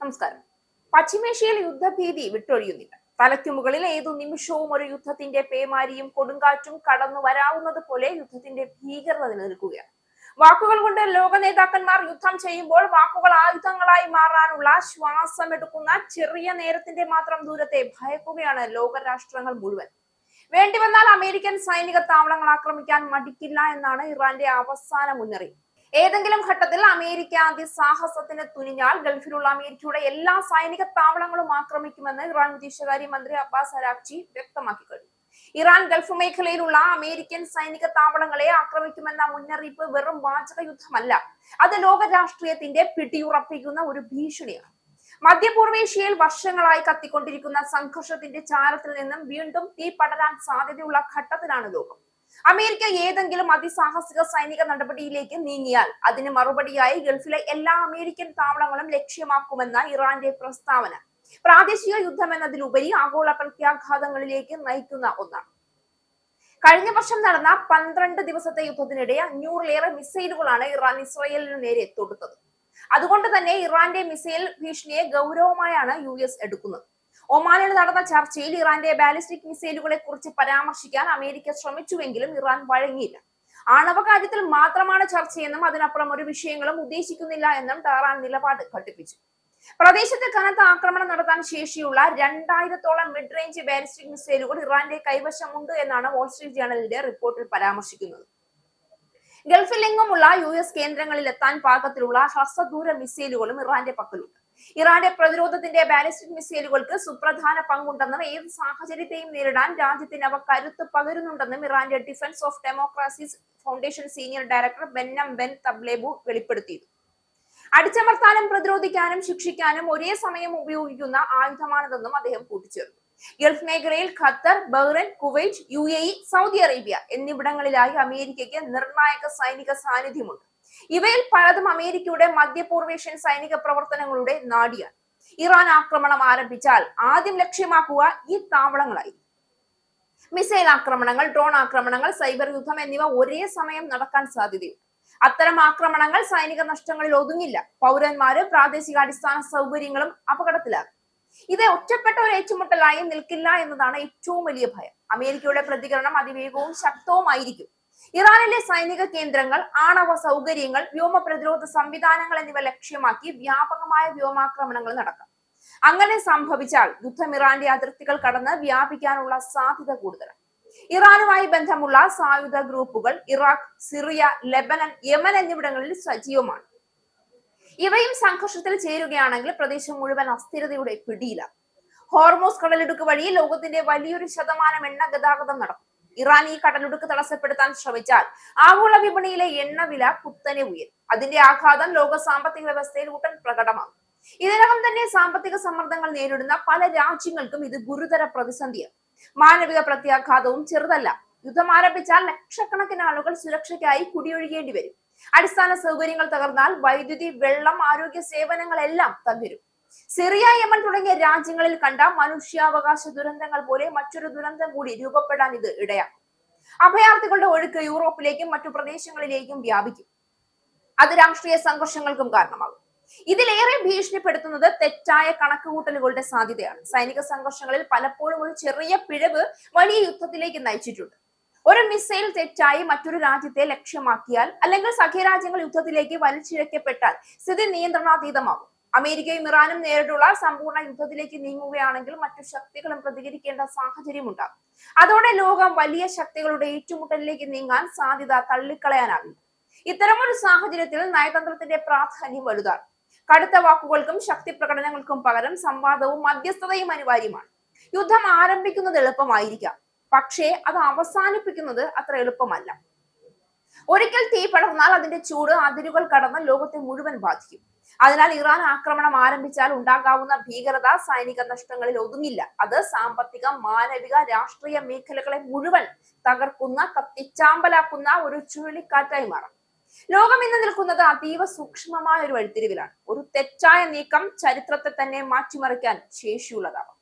നമസ്കാരം. പശ്ചിമേഷ്യയിൽ യുദ്ധഭീതി വിട്ടൊഴിയുന്നില്ല. തലയ്ക്കു മുകളിൽ ഏതു നിമിഷവും ഒരു യുദ്ധത്തിന്റെ പേമാരിയും കൊടുങ്കാറ്റും കടന്നു വരാവുന്നത് പോലെ യുദ്ധത്തിന്റെ ഭീകരത നിലനിൽക്കുകയാണ്. വാക്കുകൾ കൊണ്ട് ലോക നേതാക്കന്മാർ യുദ്ധം ചെയ്യുമ്പോൾ വാക്കുകൾ ആയുധങ്ങളായി മാറാനുള്ള ശ്വാസമെടുക്കുന്ന ചെറിയ നേരത്തിന്റെ മാത്രം ദൂരത്തെ ഭയക്കുകയാണ് ലോകരാഷ്ട്രങ്ങൾ മുഴുവൻ. വേണ്ടിവന്നാൽ അമേരിക്കൻ സൈനിക താവളങ്ങൾ ആക്രമിക്കാൻ മടിക്കില്ല എന്നാണ് ഇറാന്റെ അവസാന മുന്നറിയിപ്പ്. ഏതെങ്കിലും ഘട്ടത്തിൽ അമേരിക്ക അതിസാഹസത്തിന് തുനിഞ്ഞാൽ ഗൾഫിലുള്ള അമേരിക്കയുടെ എല്ലാ സൈനിക താവളങ്ങളും ആക്രമിക്കുമെന്ന് ഇറാൻ വിദേശകാര്യ മന്ത്രി അബ്ബാസ് അരാഗ്ചി വ്യക്തമാക്കി കഴിഞ്ഞു. ഇറാൻ ഗൾഫ് മേഖലയിലുള്ള അമേരിക്കൻ സൈനിക താവളങ്ങളെ ആക്രമിക്കുമെന്ന മുന്നറിയിപ്പ് വെറും വാചക യുദ്ധമല്ല, അത് ലോക രാഷ്ട്രീയത്തിന്റെ പിടിയുറപ്പിക്കുന്ന ഒരു ഭീഷണിയാണ്. മധ്യപൂർവേഷ്യയിൽ വർഷങ്ങളായി കത്തിക്കൊണ്ടിരിക്കുന്ന സംഘർഷത്തിന്റെ ചാരത്തിൽ നിന്നും വീണ്ടും തീ പടരാൻ സാധ്യതയുള്ള ഘട്ടത്തിലാണ് ലോകം. അമേരിക്ക ഏതെങ്കിലും അതിസാഹസിക സൈനിക നടപടിയിലേക്ക് നീങ്ങിയാൽ അതിന് മറുപടിയായി ഗൾഫിലെ എല്ലാ അമേരിക്കൻ താവളങ്ങളും ലക്ഷ്യമാക്കുമെന്ന ഇറാന്റെ പ്രസ്താവന പ്രാദേശിക യുദ്ധം എന്നതിലുപരി ആഗോള പ്രത്യാഘാതങ്ങളിലേക്ക് നയിക്കുന്ന ഒന്നാണ്. കഴിഞ്ഞ വർഷം നടന്ന 12 ദിവസത്തെ യുദ്ധത്തിനിടെ 500-ലേറെ മിസൈലുകളാണ് ഇറാൻ ഇസ്രായേലിന് നേരെ തൊടുത്തത്. അതുകൊണ്ട് തന്നെ ഇറാന്റെ മിസൈൽ ഭീഷണിയെ ഗൗരവമായാണ് US എടുക്കുന്നത്. ഒമാനിൽ നടന്ന ചർച്ചയിൽ ഇറാന്റെ ബാലിസ്റ്റിക് മിസൈലുകളെ കുറിച്ച് പരാമർശിക്കാൻ അമേരിക്ക ശ്രമിച്ചുവെങ്കിലും ഇറാൻ വഴങ്ങിയില്ല. ആണവ കാര്യത്തിൽ മാത്രമാണ് ചർച്ചയെന്നും അതിനപ്പുറം ഒരു വിഷയങ്ങളും ഉദ്ദേശിക്കുന്നില്ല എന്നും ടെഹ്റാൻ നിലപാട് ഘട്ടിപ്പിച്ചു. പ്രദേശത്ത് കനത്ത ആക്രമണം നടത്താൻ ശേഷിയുള്ള 2000-ഓളം മിഡ് റേഞ്ച് ബാലിസ്റ്റിക് മിസൈലുകൾ ഇറാന്റെ കൈവശമുണ്ട് എന്നാണ് വാൾസ്ട്രീറ്റ് ജേണലിന്റെ റിപ്പോർട്ടിൽ പരാമർശിക്കുന്നത്. ഗൾഫിലെങ്ങുമുള്ള US കേന്ദ്രങ്ങളിൽ എത്താൻ പാകത്തിലുള്ള ഹ്രസ്വദൂര മിസൈലുകളും ഇറാന്റെ പക്കലുണ്ട്. ഇറാന്റെ പ്രതിരോധത്തിന്റെ ബാലിസ്റ്റിക് മിസൈലുകൾക്ക് സുപ്രധാന പങ്കുണ്ടെന്നും ഏത് സാഹചര്യത്തെയും നേരിടാൻ രാജ്യത്തിന് അവ കരുത്ത് പകരുന്നുണ്ടെന്നും ഇറാന്റെ defence of democracies foundation senior director Behnam Ben Taleblu വെളിപ്പെടുത്തിയിരുന്നു. അടിച്ചമർത്താനും പ്രതിരോധിക്കാനും ശിക്ഷിക്കാനും ഒരേ സമയം ഉപയോഗിക്കുന്ന ആയുധമാണിതെന്നും അദ്ദേഹം കൂട്ടിച്ചേർത്തു. ഗൾഫ് മേഖലയിൽ Qatar, Bahrain, Kuwait, UAE, Saudi Arabia എന്നിവിടങ്ങളിലായി അമേരിക്കയ്ക്ക് നിർണായക സൈനിക സാന്നിധ്യമുണ്ട്. ഇവയിൽ പലതും അമേരിക്കയുടെ മധ്യപൂർവേഷ്യൻ സൈനിക പ്രവർത്തനങ്ങളുടെ നാഡിയാണ്. ഇറാൻ ആക്രമണം ആരംഭിച്ചാൽ ആദ്യം ലക്ഷ്യമാക്കുക ഈ താവളങ്ങളായി. മിസൈൽ ആക്രമണങ്ങൾ, ഡ്രോൺ ആക്രമണങ്ങൾ, സൈബർ യുദ്ധം എന്നിവ ഒരേ സമയം നടക്കാൻ സാധ്യതയുണ്ട്. അത്തരം ആക്രമണങ്ങൾ സൈനിക നഷ്ടങ്ങളിൽ ഒതുങ്ങില്ല. പൗരന്മാര്, പ്രാദേശിക അടിസ്ഥാന സൗകര്യങ്ങളും അപകടത്തിലാകും. ഇത് ഒറ്റപ്പെട്ട ഒരു ഏറ്റുമുട്ടലായി നിൽക്കില്ല എന്നതാണ് ഏറ്റവും വലിയ ഭയം. അമേരിക്കയുടെ പ്രതികരണം അതിവേഗവും ശക്തവുമായിരിക്കും. ഇറാനിലെ സൈനിക കേന്ദ്രങ്ങൾ, ആണവ സൗകര്യങ്ങൾ, വ്യോമ പ്രതിരോധ സംവിധാനങ്ങൾ എന്നിവ ലക്ഷ്യമാക്കി വ്യാപകമായ വ്യോമാക്രമണങ്ങൾ നടക്കാം. അങ്ങനെ സംഭവിച്ചാൽ യുദ്ധം ഇറാന്റെ അതിർത്തികൾ കടന്ന് വ്യാപിക്കാനുള്ള സാധ്യത കൂടുതലാണ്. ഇറാനുമായി ബന്ധമുള്ള സായുധ ഗ്രൂപ്പുകൾ ഇറാഖ്, സിറിയ, ലെബനൻ, യമൻ എന്നിവിടങ്ങളിൽ സജീവമാണ്. ഇവയും സംഘർഷത്തിൽ ചേരുകയാണെങ്കിൽ പ്രദേശം മുഴുവൻ അസ്ഥിരതയുടെ പിടിയിലാണ്. ഹോർമോസ് കടലിടുക്ക് വഴി ലോകത്തിന്റെ വലിയൊരു ശതമാനം എണ്ണ ഗതാഗതം നടക്കും. ഇറാൻ ഈ കടലിടുക്ക് തടസ്സപ്പെടുത്താൻ ശ്രമിച്ചാൽ ആഗോള വിപണിയിലെ എണ്ണവില കുത്തനെ ഉയരും. അതിന്റെ ആഘാതം ലോക സാമ്പത്തിക വ്യവസ്ഥയിൽ ഉടൻ പ്രകടമാകും. ഇതിനകം തന്നെ സാമ്പത്തിക സമ്മർദ്ദങ്ങൾ നേരിടുന്ന പല രാജ്യങ്ങൾക്കും ഇത് ഗുരുതര പ്രതിസന്ധിയാണ്. മാനവിക പ്രത്യാഘാതവും ചെറുതല്ല. യുദ്ധം ആരംഭിച്ചാൽ ലക്ഷക്കണക്കിന് ആളുകൾ സുരക്ഷയ്ക്കായി കുടിയൊഴിയേണ്ടി വരും. അടിസ്ഥാന സൗകര്യങ്ങൾ തകർന്നാൽ വൈദ്യുതി, വെള്ളം, ആരോഗ്യ സേവനങ്ങളെല്ലാം തകരും. സിറിയ, യമൻ തുടങ്ങിയ രാജ്യങ്ങളിൽ കണ്ട മനുഷ്യാവകാശ ദുരന്തങ്ങൾ പോലെ മറ്റൊരു ദുരന്തം കൂടി രൂപപ്പെടാൻ ഇത് ഇടയാക്കും. അഭയാർത്ഥികളുടെ ഒഴുക്ക് യൂറോപ്പിലേക്കും മറ്റു പ്രദേശങ്ങളിലേക്കും വ്യാപിക്കും. അത് രാഷ്ട്രീയ സംഘർഷങ്ങൾക്കും കാരണമാകും. ഇതിലേറെ ഭീഷണിപ്പെടുത്തുന്നത് തെറ്റായ കണക്കുകൂട്ടലുകളുടെ സാധ്യതയാണ്. സൈനിക സംഘർഷങ്ങളിൽ പലപ്പോഴും ഒരു ചെറിയ പിഴവ് വലിയ യുദ്ധത്തിലേക്ക് നയിച്ചിട്ടുണ്ട്. ഒരു മിസൈൽ തെറ്റായി മറ്റൊരു രാജ്യത്തെ ലക്ഷ്യമാക്കിയാൽ അല്ലെങ്കിൽ സഖ്യരാജ്യങ്ങൾ യുദ്ധത്തിലേക്ക് വലിച്ചിഴക്കപ്പെട്ടാൽ സ്ഥിതി നിയന്ത്രണാതീതമാകും. അമേരിക്കയും ഇറാനും നേരിട്ടുള്ള സമ്പൂർണ്ണ യുദ്ധത്തിലേക്ക് നീങ്ങുകയാണെങ്കിൽ മറ്റു ശക്തികളും പ്രതികരിക്കേണ്ട സാഹചര്യമുണ്ടാകും. അതോടെ ലോകം വലിയ ശക്തികളുടെ ഏറ്റുമുട്ടലിലേക്ക് നീങ്ങാൻ സാധ്യത തള്ളിക്കളയാനാവില്ല. ഇത്തരമൊരു സാഹചര്യത്തിൽ നയതന്ത്രത്തിന്റെ പ്രാധാന്യം വലുതാണ്. കടുത്ത വാക്കുകൾക്കും ശക്തി പ്രകടനങ്ങൾക്കും പകരം സംവാദവും മധ്യസ്ഥതയും അനിവാര്യമാണ്. യുദ്ധം ആരംഭിക്കുന്നത് എളുപ്പമായിരിക്കാം, പക്ഷേ അത് അവസാനിപ്പിക്കുന്നത് അത്ര എളുപ്പമല്ല. ഒരിക്കൽ തീ പടർന്നാൽ അതിന്റെ ചൂട് അതിരുകൾ കടന്ന് ലോകത്തെ മുഴുവൻ ബാധിക്കും. അതിനാൽ ഇറാൻ ആക്രമണം ആരംഭിച്ചാൽ ഉണ്ടാകാവുന്ന ഭീകരത സൈനിക നഷ്ടങ്ങളിൽ ഒതുങ്ങില്ല. അത് സാമ്പത്തിക, മാനവിക, രാഷ്ട്രീയ മേഖലകളെ മുഴുവൻ തകർക്കുന്ന, കത്തിച്ചാമ്പലാക്കുന്ന ഒരു ചുഴലിക്കാറ്റായി മാറാം. ലോകം ഇന്ന് നിൽക്കുന്നത് അതീവ സൂക്ഷ്മമായ ഒരു വഴിത്തിരിവിലാണ്. ഒരു തെറ്റായ നീക്കം ചരിത്രത്തെ തന്നെ മാറ്റിമറിക്കാൻ ശേഷിയുള്ളതാവാം.